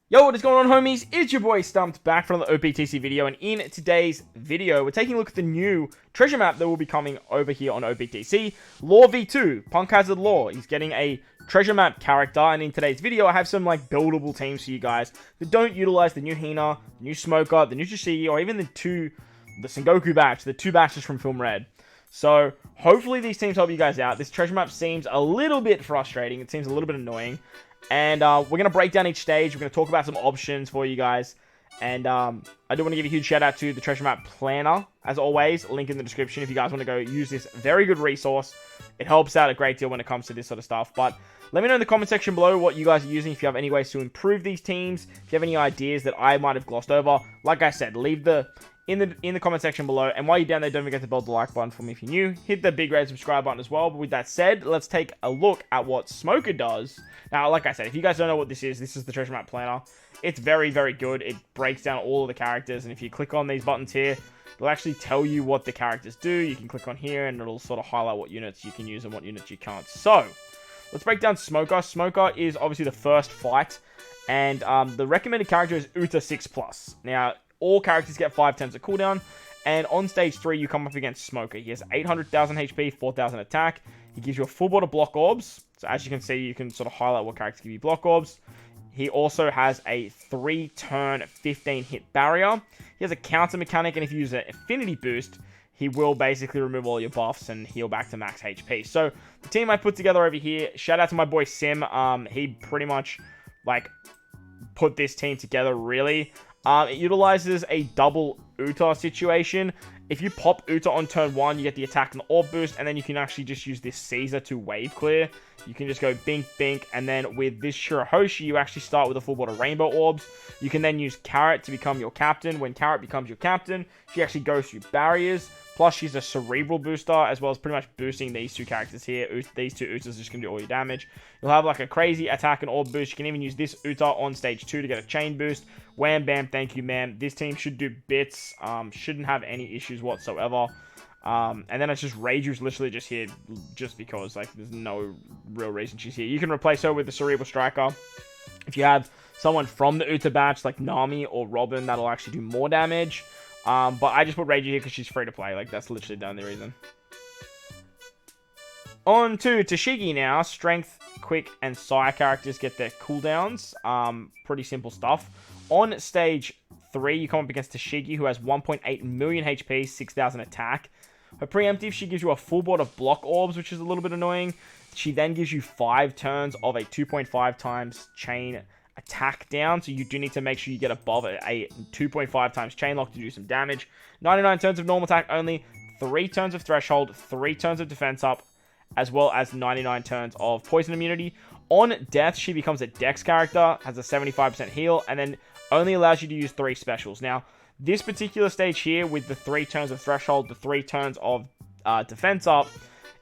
Yo, what is going on, homies? It's your boy Stumped back from the OPTC video, and in today's video, we're taking a look at the new treasure map that will be coming over here on OPTC. Law V2, Punk Hazard Law. He's getting a treasure map character, and in today's video, I have some buildable teams for you guys that don't utilize the new Hina, the new Smoker, the new Tashiki, or even the Sengoku batch, the two batches from Film Red. So, hopefully these teams help you guys out. This treasure map seems a little bit frustrating. It seems a little bit annoying. And we're going to break down each stage. We're going to talk about some options for you guys. And I do want to give a huge shout out to the treasure map planner. As always, link in the description if you guys want to go use this very good resource. It helps out a great deal when it comes to this sort of stuff. But let me know in the comment section below what you guys are using. If you have any ways to improve these teams. If you have any ideas that I might have glossed over. Like I said, leave in the comment section below. And while you're down there, don't forget to build the like button for me if you're new. Hit the big red subscribe button as well. But with that said, let's take a look at what Smoker does. Now, like I said, if you guys don't know what this is the treasure map planner. It's very, very good. It breaks down all of the characters. And if you click on these buttons here, it'll actually tell you what the characters do. You can click on here and it'll sort of highlight what units you can use and what units you can't. So, let's break down Smoker. Smoker is obviously the first fight. And the recommended character is Uta 6+. Now, all characters get 5 turns of cooldown. And on stage 3, you come up against Smoker. He has 800,000 HP, 4,000 attack. He gives you a full board of block orbs. So as you can see, you can sort of highlight what characters give you block orbs. He also has a 3-turn, 15-hit barrier. He has a counter mechanic, and if you use an affinity boost, he will basically remove all your buffs and heal back to max HP. So the team I put together over here, shout out to my boy Sim. He pretty much put this team together really. It utilizes a double Uta situation. If you pop Uta on turn 1, you get the attack and the orb boost, and then you can actually just use this Caesar to wave clear. You can just go bink, bink, and then with this Shirahoshi, you actually start with a full board of rainbow orbs. You can then use Carrot to become your captain. When Carrot becomes your captain, she actually goes through barriers. Plus, she's a cerebral booster, as well as pretty much boosting these two characters here. These two Utas are just going to do all your damage. You'll have a crazy attack and orb boost. You can even use this Uta on stage 2 to get a chain boost. Wham, bam, thank you, ma'am. This team should do bits. Shouldn't have any issues whatsoever. And then it's just Reiju's literally just here just because. There's no real reason she's here. You can replace her with the Cerebral Striker. If you have someone from the Uta batch, like Nami or Robin, that'll actually do more damage. But I just put Reiju here because she's free to play. That's literally the only reason. On to Tashiki now. Strength, Quick, and Sire characters get their cooldowns. Pretty simple stuff. On stage 3, you come up against Tashiki, who has 1.8 million HP, 6,000 attack. Her preemptive, she gives you a full board of block orbs, which is a little bit annoying. She then gives you 5 turns of a 2.5 times chain attack down, so you do need to make sure you get above a 2.5 times chain lock to do some damage. 99 turns of normal attack only, 3 turns of threshold, 3 turns of defense up, as well as 99 turns of poison immunity. On death, she becomes a dex character, has a 75% heal, and then only allows you to use 3 specials. Now, this particular stage here with the 3 turns of threshold, the 3 turns of defense up,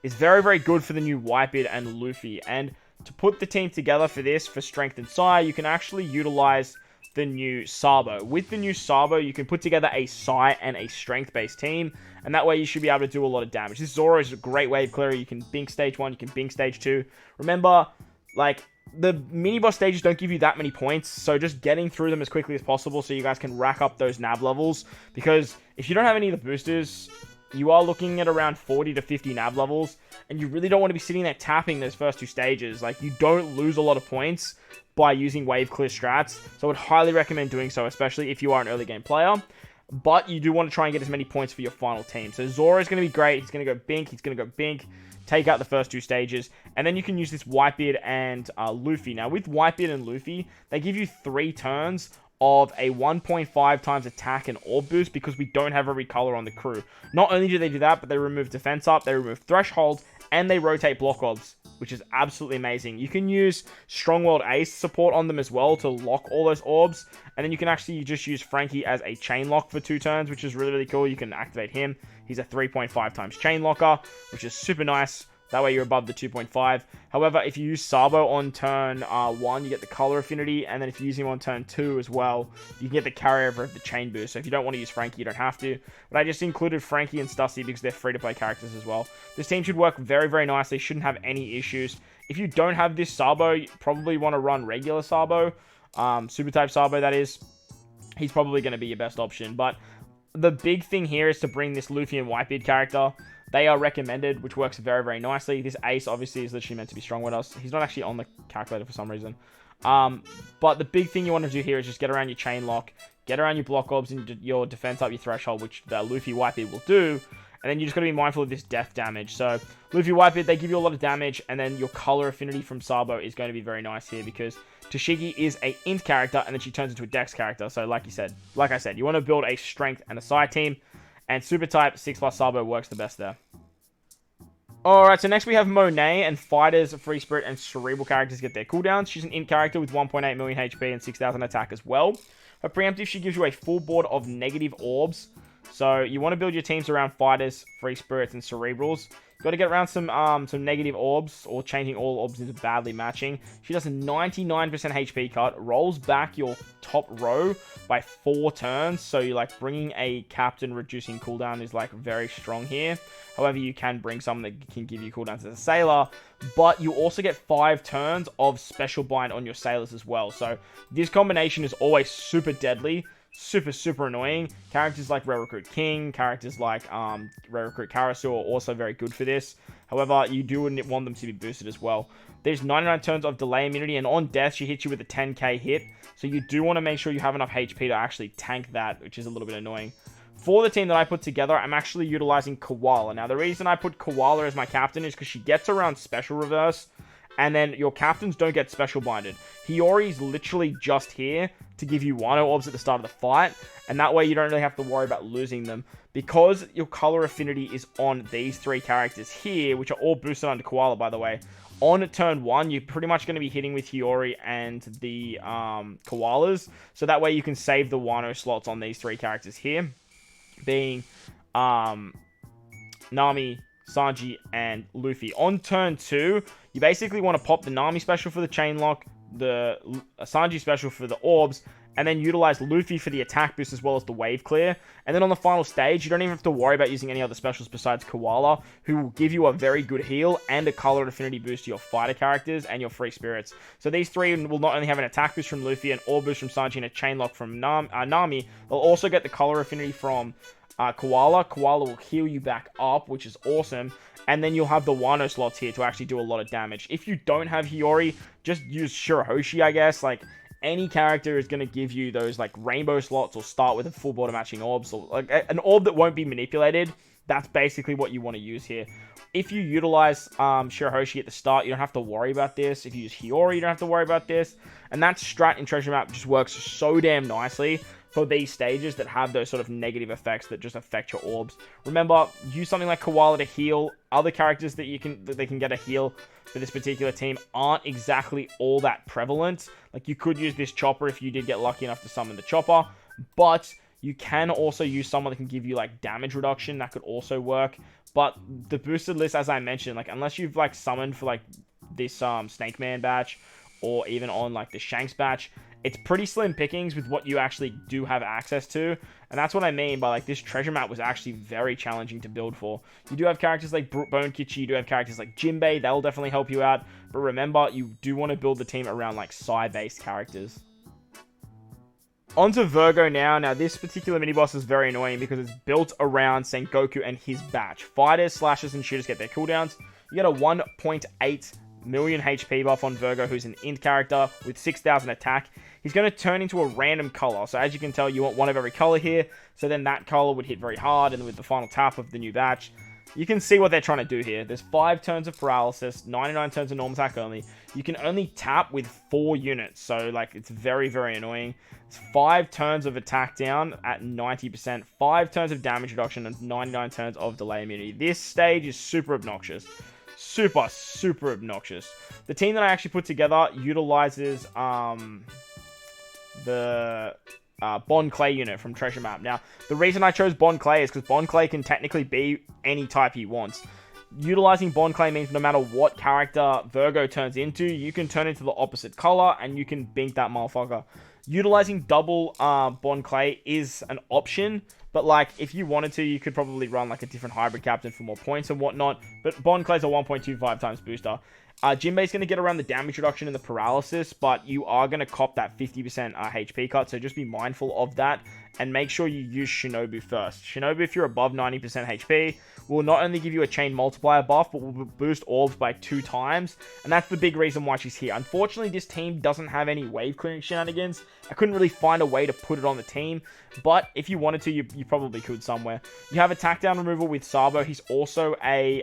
is very, very good for the new Whitebeard and Luffy. And to put the team together for this, for Strength and Sire, you can actually utilize the new Sabo. With the new Sabo, you can put together a Sire and a Strength-based team, and that way you should be able to do a lot of damage. This Zoro is a great wave clearer. You can bink stage 1, you can bink stage 2. Remember, the mini-boss stages don't give you that many points, so just getting through them as quickly as possible so you guys can rack up those nav levels, because if you don't have any of the boosters, you are looking at around 40 to 50 nav levels, and you really don't want to be sitting there tapping those first 2 stages. You don't lose a lot of points by using wave clear strats, so I would highly recommend doing so, especially if you are an early game player. But you do want to try and get as many points for your final team. So Zoro is going to be great. He's going to go bink, he's going to go bink, take out the first 2 stages, and then you can use this Whitebeard and Luffy. Now, with Whitebeard and Luffy, they give you 3 turns of a 1.5 times attack and orb boost because we don't have every color on the crew. Not only do they do that, but they remove defense up, they remove threshold, and they rotate block orbs, which is absolutely amazing. You can use Strong World Ace support on them as well to lock all those orbs, and then you can actually just use Frankie as a chain lock for 2 turns, which is really, really cool. You can activate him. He's a 3.5 times chain locker, which is super nice. That way you're above the 2.5. However, if you use Sabo on turn 1, you get the color affinity. And then if you use him on turn 2 as well, you can get the carryover of the chain boost. So if you don't want to use Frankie, you don't have to. But I just included Frankie and Stussy because they're free-to-play characters as well. This team should work very, very nicely. Shouldn't have any issues. If you don't have this Sabo, you probably want to run regular Sabo. Super type Sabo, that is, he's probably going to be your best option. But the big thing here is to bring this Luffy and Whitebeard character. They are recommended, which works very, very nicely. This Ace, obviously, is literally meant to be strong with us. He's not actually on the calculator for some reason. But the big thing you want to do here is just get around your chain lock, get around your block orbs and your defense up your threshold, which the Luffy Whitebeard will do. And then you just got to be mindful of this death damage. So Luffy Whitebeard, they give you a lot of damage, and then your color affinity from Sabo is going to be very nice here because Tashiki is a int character, and then she turns into a dex character. So like I said, you want to build a strength and a side team, and super type 6+ Sabo works the best there. Alright, so next we have Monet, and fighters, free spirit, and cerebral characters get their cooldowns. She's an int character with 1.8 million HP and 6,000 attack as well. Her preemptive, she gives you a full board of negative orbs. So you want to build your teams around fighters, free spirits, and cerebrals. Got to get around some negative orbs, or changing all orbs into badly matching. She does a 99% HP cut, rolls back your top row by 4 turns. So you like bringing a captain reducing cooldown is like very strong here. However, you can bring someone that can give you cooldowns as a sailor, but you also get 5 turns of special bind on your sailors as well. So this combination is always super deadly. Super annoying. Characters like Rare Recruit King, characters like Rare Recruit Karasu are also very good for this. However, you do want them to be boosted as well. There's 99 turns of delay immunity, and on death, she hits you with a 10k hit. So you do want to make sure you have enough HP to actually tank that, which is a little bit annoying. For the team that I put together, I'm actually utilizing Koala. Now, the reason I put Koala as my captain is because she gets around special reverse, and then your captains don't get special binded. Hiyori's literally just here to give you Wano orbs at the start of the fight, and that way you don't really have to worry about losing them. Because your color affinity is on these 3 characters here, which are all boosted under Koala, by the way, on turn 1, you're pretty much going to be hitting with Hiyori and the Koalas, so that way you can save the Wano slots on these 3 characters here, being Nami, Sanji, and Luffy. On turn 2, you basically want to pop the Nami special for the chain lock, the Sanji special for the orbs, and then utilize Luffy for the attack boost as well as the wave clear. And then on the final stage, you don't even have to worry about using any other specials besides Koala, who will give you a very good heal and a color affinity boost to your fighter characters and your free spirits. So these 3 will not only have an attack boost from Luffy, an orb boost from Sanji, and a chain lock from Nami, they'll also get the color affinity from Koala. Koala will heal you back up, which is awesome. And then you'll have the Wano slots here to actually do a lot of damage. If you don't have Hiyori, just use Shirahoshi, I guess. Like, any character is going to give you those, like, rainbow slots, or start with a full board of matching orbs, or like an orb that won't be manipulated. That's basically what you want to use here. If you utilize Shirahoshi at the start, you don't have to worry about this. If you use Hiyori, you don't have to worry about this. And that strat in Treasure Map just works so damn nicely for these stages that have those sort of negative effects that just affect your orbs. Remember, use something like Koala to heal. Other characters that they can get a heal for this particular team aren't exactly all that prevalent. Like, you could use this Chopper if you did get lucky enough to summon the Chopper, but you can also use someone that can give you like damage reduction. That could also work. But the boosted list, as I mentioned, like, unless you've like summoned for like this Snake Man batch, or even on like the Shanks batch, it's pretty slim pickings with what you actually do have access to. And that's what I mean by, like, this treasure map was actually very challenging to build for. You do have characters like Bone Kichi, you do have characters like Jinbei, that'll definitely help you out. But remember, you do want to build the team around, like, Sai-based characters. On to Virgo now. Now, this particular mini-boss is very annoying because it's built around Sengoku and his batch. Fighters, slashers, and shooters get their cooldowns. You get a 1.8 million HP buff on Virgo, who's an int character with 6,000 attack. He's going to turn into a random color. So as you can tell, you want one of every color here. So then that color would hit very hard. And with the final tap of the new batch, you can see what they're trying to do here. There's 5 turns of paralysis, 99 turns of normal attack only. You can only tap with 4 units. So, like, it's very, very annoying. It's 5 turns of attack down at 90%, 5 turns of damage reduction, and 99 turns of delay immunity. This stage is super obnoxious. Super obnoxious. The team that I actually put together utilizes the Bond Clay unit from Treasure Map. Now, the reason I chose Bond Clay is because Bond Clay can technically be any type he wants. Utilizing Bond Clay means no matter what character Virgo turns into, you can turn into the opposite color and you can bink that motherfucker. Utilizing double Bond Clay is an option, but like, if you wanted to, you could probably run like a different hybrid captain for more points and whatnot. But Bond Clay's a 1.25 times booster. Jinbei's going to get around the damage reduction and the paralysis, but you are going to cop that 50% HP cut, so just be mindful of that, and make sure you use Shinobu first. Shinobu, if you're above 90% HP, will not only give you a chain multiplier buff, but will boost orbs by 2 times, and that's the big reason why she's here. Unfortunately, this team doesn't have any wave clearing shenanigans. I couldn't really find a way to put it on the team, but if you wanted to, you probably could somewhere. You have attack down removal with Sabo. He's also a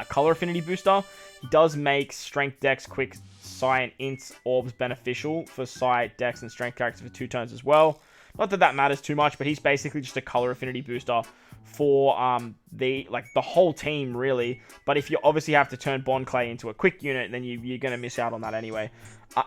color affinity booster. He does make strength, dex, quick, psi, and int orbs beneficial for psi, dex, and strength characters for 2 turns as well. Not that that matters too much, but he's basically just a color affinity booster for the whole team, really. But if you obviously have to turn Bond Clay into a quick unit, then you're going to miss out on that anyway.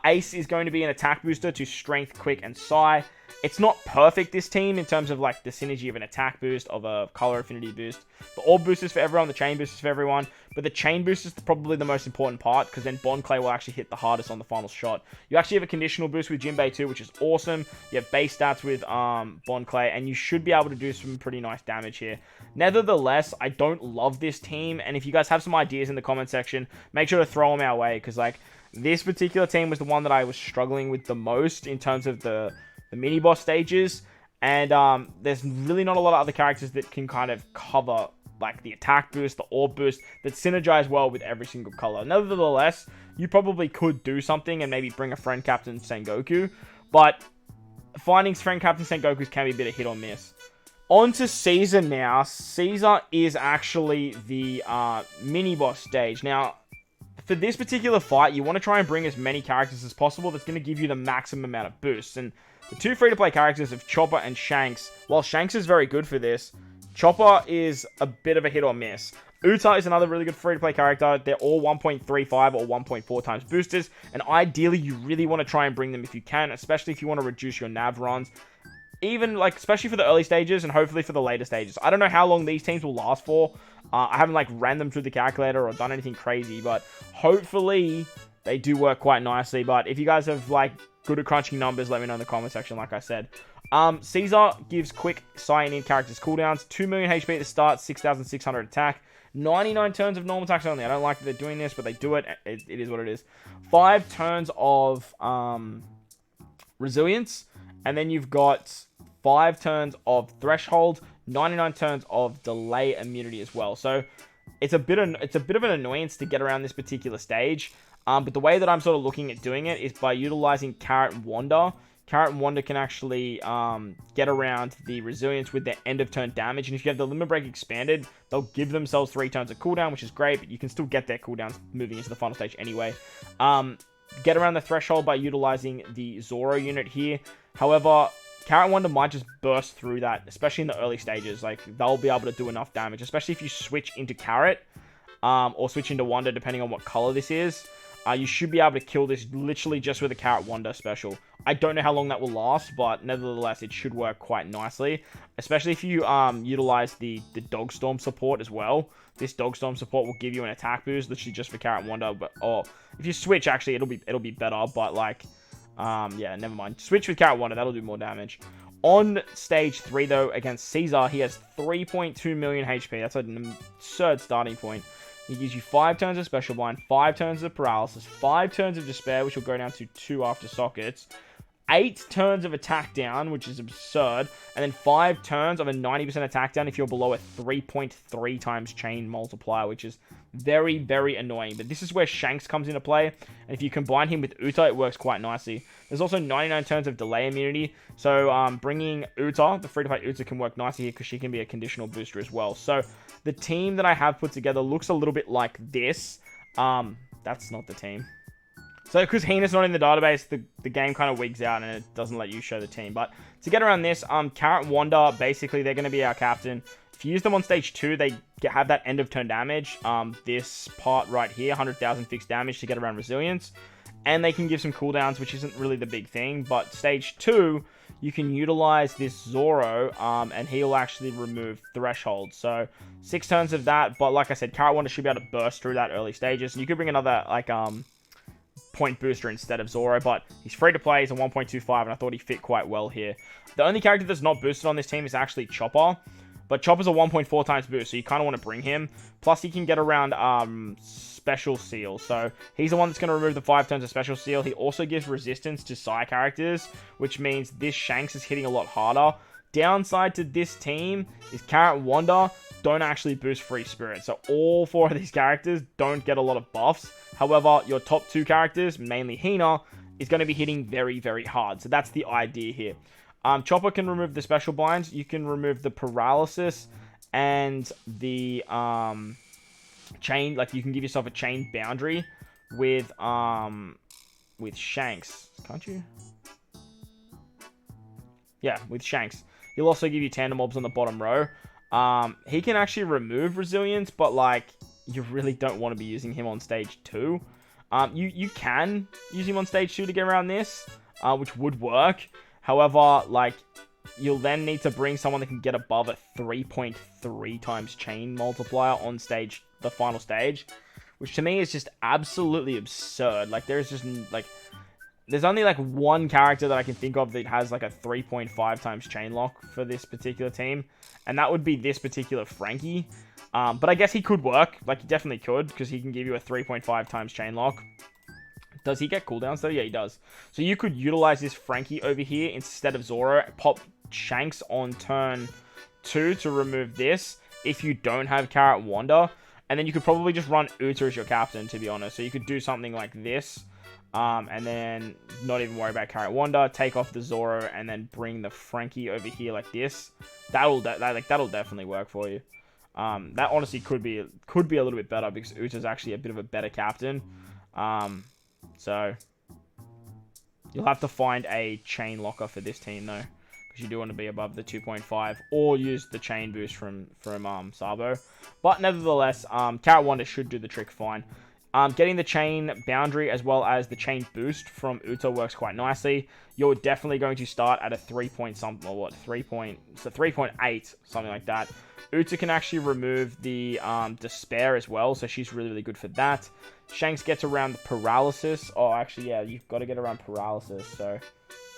Ace is going to be an attack booster to strength, quick, and psi. It's not perfect, this team, in terms of like the synergy of an attack boost, of a color affinity boost. The orb boost is for everyone, the chain boost is for everyone, but the chain boost is probably the most important part, because then Bond Clay will actually hit the hardest on the final shot. You actually have a conditional boost with Jinbei too, which is awesome. You have base stats with Bond Clay, and you should be able to do some pretty nice damage here. Nevertheless, I don't love this team, and if you guys have some ideas in the comment section, make sure to throw them our way, because like this particular team was the one that I was struggling with the most in terms of the mini boss stages, and there's really not a lot of other characters that can kind of cover like the attack boost, the orb boost, that synergize well with every single color. Nevertheless, you probably could do something and maybe bring a friend captain Sengoku, but finding friend captain Sengokus can be a bit of hit or miss. On to Caesar now. Caesar is actually the mini boss stage. Now, for this particular fight, you want to try and bring as many characters as possible that's going to give you the maximum amount of boosts. And the 2 free-to-play characters of Chopper and Shanks, while Shanks is very good for this, Chopper is a bit of a hit or miss. Uta is another really good free-to-play character. They're all 1.35 or 1.4 times boosters, and ideally you really want to try and bring them if you can, especially if you want to reduce your nav runs. Even, like, especially for the early stages and hopefully for the later stages. I don't know how long these teams will last for. I haven't, like, ran them through the calculator or done anything crazy, but hopefully they do work quite nicely. But if you guys have, like, good at crunching numbers, let me know in the comment section, like I said. Caesar gives quick sign-in characters cooldowns, 2 million HP at the start, 6,600 attack, 99 turns of normal attacks only. I don't like that they're doing this, but they do it. It is what it is. 5 turns of resilience, and then you've got 5 turns of threshold, 99 turns of delay immunity as well. So it's a bit of an annoyance to get around this particular stage. But the way that I'm sort of looking at doing it is by utilizing Carrot and Wanda. Carrot and Wanda can actually get around the resilience with their end of turn damage. And if you have the limit break expanded, they'll give themselves 3 turns of cooldown, which is great, but you can still get their cooldowns moving into the final stage anyway. Get around the threshold by utilizing the Zoro unit here. However, Carrot Wonder might just burst through that, especially in the early stages. Like, they'll be able to do enough damage, especially if you switch into Carrot, or switch into Wonder, depending on what color this is. You should be able to kill this literally just with a Carrot Wonder special. I don't know how long that will last, but nevertheless, it should work quite nicely, especially if you utilize the Dog Storm support as well. This Dog Storm support will give you an attack boost, literally just for Carrot Wonder. But if you switch, actually, it'll be better. But like, yeah, never mind. Switch with Carrot Wonder, that'll do more damage. On stage 3, though, against Caesar, he has 3.2 million HP. That's an absurd starting point. He gives you 5 turns of Special Blind, 5 turns of Paralysis, 5 turns of Despair, which will go down to 2 after Sockets, 8 turns of Attack Down, which is absurd, and then 5 turns of a 90% Attack Down if you're below a 3.3 times Chain Multiplier, which is very, very annoying. But this is where Shanks comes into play, and if you combine him with Uta, it works quite nicely. There's also 99 turns of Delay Immunity, so bringing Uta, the free-to-play Uta, can work nicely here because she can be a conditional booster as well. So the team that I have put together looks a little bit like this. That's not the team. So because Hina's not in the database, the game kind of wigs out and it doesn't let you show the team. But to get around this, Carrot and Wanda, basically, they're going to be our captain. If you use them on stage 2, they have that end of turn damage. This part right here, 100,000 fixed damage to get around resilience. And they can give some cooldowns, which isn't really the big thing. But stage 2, you can utilize this Zoro, and he'll actually remove Threshold. So 6 turns of that. But like I said, Carrot Wanda should be able to burst through that early stages. And you could bring another, like, point booster instead of Zoro, but he's free to play. He's a 1.25, and I thought he fit quite well here. The only character that's not boosted on this team is actually Chopper. But Chopper's a 1.4 times boost, so you kind of want to bring him. Plus, he can get around Special Seal. So, he's the one that's going to remove the 5 turns of Special Seal. He also gives resistance to Psy characters, which means this Shanks is hitting a lot harder. Downside to this team is Carrot and Wanda don't actually boost Free Spirit. So, all 4 of these characters don't get a lot of buffs. However, your top 2 characters, mainly Hina, is going to be hitting very, very hard. So, that's the idea here. Chopper can remove the special blinds. You can remove the paralysis and the chain. Like, you can give yourself a chain boundary with Shanks. Can't you? Yeah, with Shanks. He'll also give you tandem mobs on the bottom row. He can actually remove resilience, but like, you really don't want to be using him on stage 2. You can use him on stage 2 to get around this, which would work. However, like, you'll then need to bring someone that can get above a 3.3 times chain multiplier on stage, the final stage, which to me is just absolutely absurd. Like, there's only like one character that I can think of that has like a 3.5 times chain lock for this particular team, and that would be this particular Frankie. But I guess he could work. Like, he definitely could, because he can give you a 3.5 times chain lock. Does he get cooldowns though? Yeah, he does. So you could utilize this Frankie over here instead of Zoro. Pop Shanks on turn 2 to remove this if you don't have Carrot Wanda. And then you could probably just run Uta as your captain, to be honest. So you could do something like this. And then not even worry about Carrot Wanda. Take off the Zoro and then bring the Frankie over here like this. That'll definitely work for you. That honestly could be a little bit better because Uta's actually a bit of a better captain. So, you'll have to find a chain locker for this team, though. Because you do want to be above the 2.5. Or use the chain boost from Sabo. But, nevertheless, Carrot Wanda should do the trick fine. Getting the chain boundary as well as the chain boost from Uta works quite nicely. You're definitely going to start at a 3.8, something like that. Uta can actually remove the Despair as well, so she's really, really good for that. Shanks gets around the Paralysis. Oh, actually, yeah, you've got to get around Paralysis, so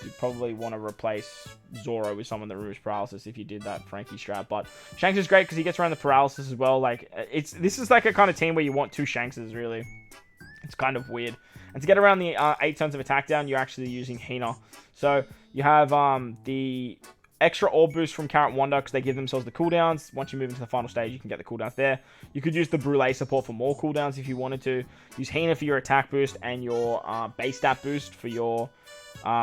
you probably want to replace Zoro with someone that removes Paralysis if you did that Frankie strat. But Shanks is great because he gets around the Paralysis as well. Like, this is like a kind of team where you want 2 Shankses, really. It's kind of weird. And to get around the 8 turns of attack down, you're actually using Hina. So you have the extra orb boost from Carrot Wanda because they give themselves the cooldowns. Once you move into the final stage, you can get the cooldowns there. You could use the Brûlé support for more cooldowns if you wanted to. Use Hina for your attack boost and your base stat boost for your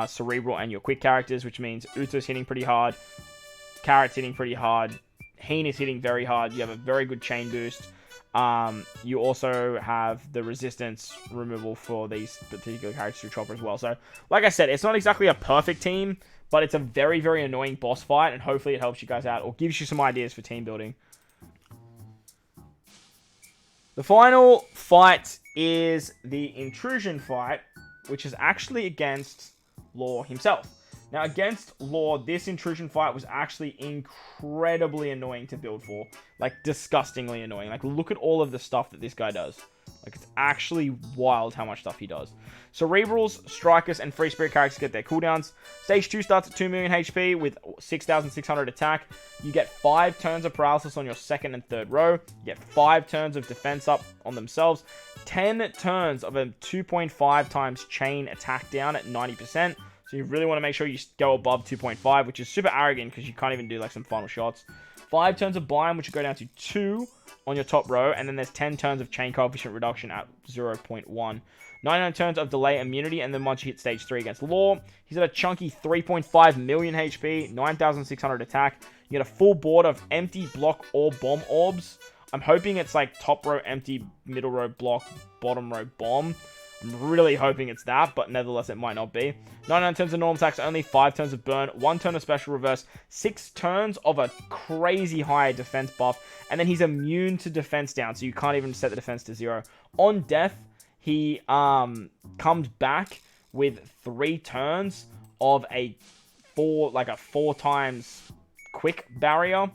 Cerebral and your quick characters, which means Uta's hitting pretty hard, Carrot's hitting pretty hard, Hina's hitting very hard. You have a very good chain boost. You also have the resistance removal for these particular characters through Chopper as well. So, like I said, it's not exactly a perfect team, but it's a very, very annoying boss fight, and hopefully it helps you guys out or gives you some ideas for team building. The final fight is the Intrusion fight, which is actually against Law himself. Now, against Law, this Intrusion fight was actually incredibly annoying to build for. Like, disgustingly annoying. Like, look at all of the stuff that this guy does. Like, it's actually wild how much stuff he does. Cerebrals, Strikers, and Free Spirit characters get their cooldowns. Stage 2 starts at 2 million HP with 6,600 attack. You get 5 turns of paralysis on your second and third row. You get 5 turns of defense up on themselves. 10 turns of a 2.5 times chain attack down at 90%. So you really want to make sure you go above 2.5, which is super arrogant because you can't even do like some final shots. 5 turns of blind, which will go down to 2 on your top row. And then there's 10 turns of chain coefficient reduction at 0.1. 99 turns of delay immunity. And then once you hit stage 3 against Law, he's at a chunky 3.5 million HP, 9,600 attack. You get a full board of empty block or bomb orbs. I'm hoping it's like top row empty, middle row block, bottom row bomb. I'm really hoping it's that, but nevertheless, it might not be. 99 turns of normal attacks only, 5 turns of burn, 1 turn of special reverse, 6 turns of a crazy high defense buff, and then he's immune to defense down, so you can't even set the defense to 0. On death, he comes back with 3 turns of a 4 times quick barrier.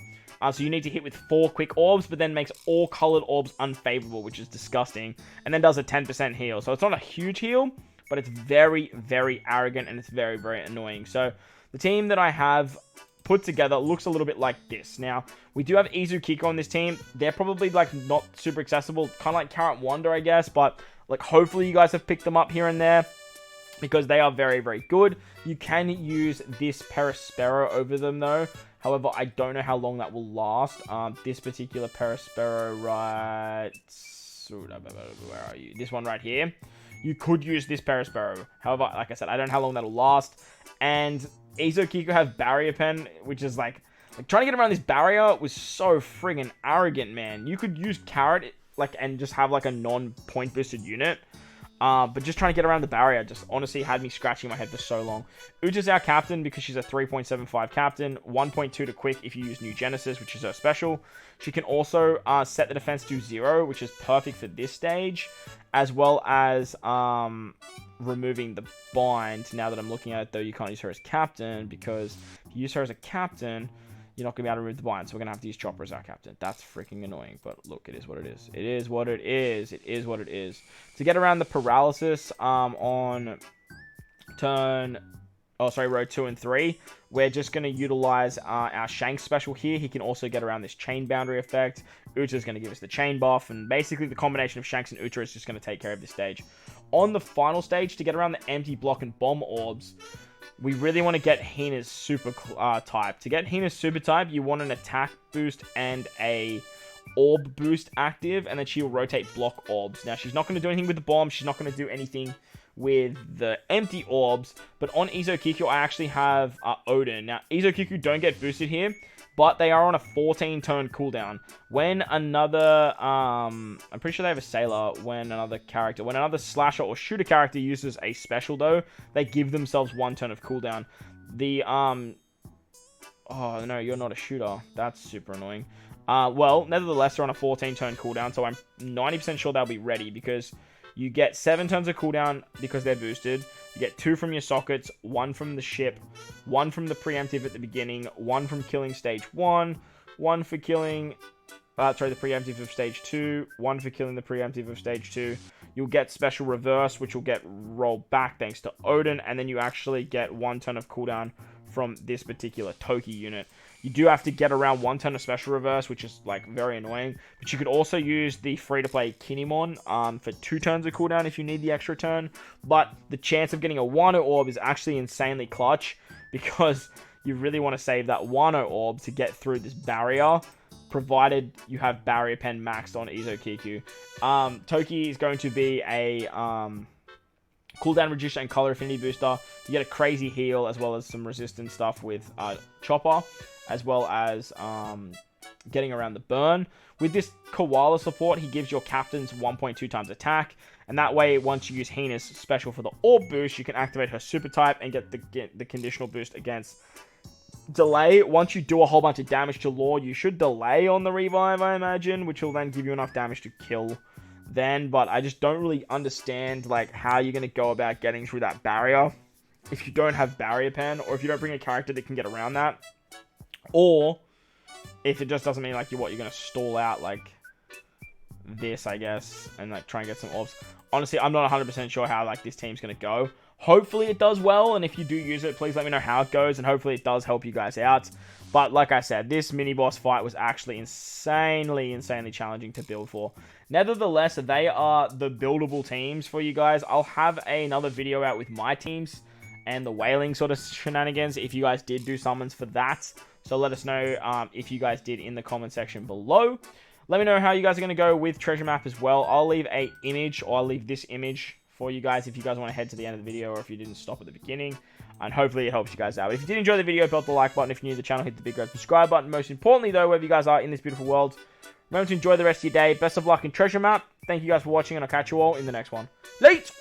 So you need to hit with 4 quick orbs, but then makes all colored orbs unfavorable, which is disgusting. And then does a 10% heal. So it's not a huge heal, but it's very, very arrogant and it's very, very annoying. So the team that I have put together looks a little bit like this. Now, we do have Izukiko on this team. They're probably, like, not super accessible. Kind of like Carrot Wonder, I guess. But, like, hopefully you guys have picked them up here and there, because they are very, very good. You can use this Perispero over them, though. However, I don't know how long that will last. This particular Perispero, right... Where are you? This one right here. You could use this Perispero. However, like I said, I don't know how long that'll last. And Izukiko have Barrier Pen, which is like trying to get around this barrier was so friggin' arrogant, man. You could use Carrot, like, and just have, like, a non-point boosted unit. But just trying to get around the barrier just honestly had me scratching my head for so long. Uja's our captain because she's a 3.75 captain. 1.2 to quick if you use New Genesis, which is her special. She can also set the defense to 0, which is perfect for this stage. As well as removing the bind. Now that I'm looking at it, though, you can't use her as captain, because if you use her as a captain, you're not going to be able to remove the bind. So we're going to have to use Chopper as our captain. That's freaking annoying. But look, it is what it is. It is what it is. It is what it is. To get around the paralysis on row 2 and 3, we're just going to utilize our Shanks special here. He can also get around this chain boundary effect. Uta is going to give us the chain buff. And basically the combination of Shanks and Uta is just going to take care of this stage. On the final stage, to get around the empty block and bomb orbs, we really want to get Hina's super type. To get Hina's super type, you want an attack boost and a orb boost active, and then she will rotate block orbs. Now, she's not going to do anything with the bomb. She's not going to do anything with the empty orbs. But on Izukiko, I actually have Odin. Now, Izukiko don't get boosted here, but they are on a 14-turn cooldown. When another, I'm pretty sure they have a Sailor, when another slasher or shooter character uses a special, though, they give themselves 1 turn of cooldown. Oh, no, you're not a shooter. That's super annoying. Well, nevertheless, they're on a 14-turn cooldown, so I'm 90% sure they'll be ready, because you get 7 turns of cooldown because they're boosted. You get 2 from your sockets, 1 from the ship, 1 from the preemptive at the beginning, 1 from killing stage 1, 1 for killing, the preemptive of stage 2, 1 for killing the preemptive of stage 2. You'll get special reverse, which will get rolled back thanks to Odin, and then you actually get 1 turn of cooldown from this particular Toki unit. You do have to get around 1 turn of special reverse, which is, like, very annoying. But you could also use the free-to-play Kinemon for 2 turns of cooldown if you need the extra turn. But the chance of getting a Wano Orb is actually insanely clutch, because you really want to save that Wano Orb to get through this barrier, provided you have Barrier Pen maxed on Izukiko. Toki is going to be a cooldown reducer and color affinity booster. You get a crazy heal, as well as some resistance stuff with Chopper, as well as getting around the burn. With this Koala support, he gives your captains 1.2 times attack, and that way, once you use Hina's special for the orb boost, you can activate her super type and get the conditional boost against delay. Once you do a whole bunch of damage to Law, you should delay on the revive, I imagine, which will then give you enough damage to kill then. But I just don't really understand, like, how you're going to go about getting through that barrier if you don't have Barrier Pen, or if you don't bring a character that can get around that. Or if it just doesn't mean, like, you're going to stall out like this, I guess, and, like, try and get some orbs. Honestly, I'm not 100% sure how, like, this team's going to go. Hopefully it does well, and if you do use it, please let me know how it goes, and hopefully it does help you guys out. But like I said, this mini-boss fight was actually insanely challenging to build for. Nevertheless, they are the buildable teams for you guys. I'll have another video out with my teams and the whaling sort of shenanigans if you guys did do summons for that. So let us know if you guys did in the comment section below. Let me know how you guys are going to go with treasure map as well. I'll leave a image, or I'll leave this image for you guys if you guys want to head to the end of the video, or if you didn't stop at the beginning. And hopefully it helps you guys out. If you did enjoy the video, belt the like button. If you're new to the channel, hit the big red subscribe button. Most importantly, though, wherever you guys are in this beautiful world, remember to enjoy the rest of your day. Best of luck in treasure map. Thank you guys for watching, and I'll catch you all in the next one. Late!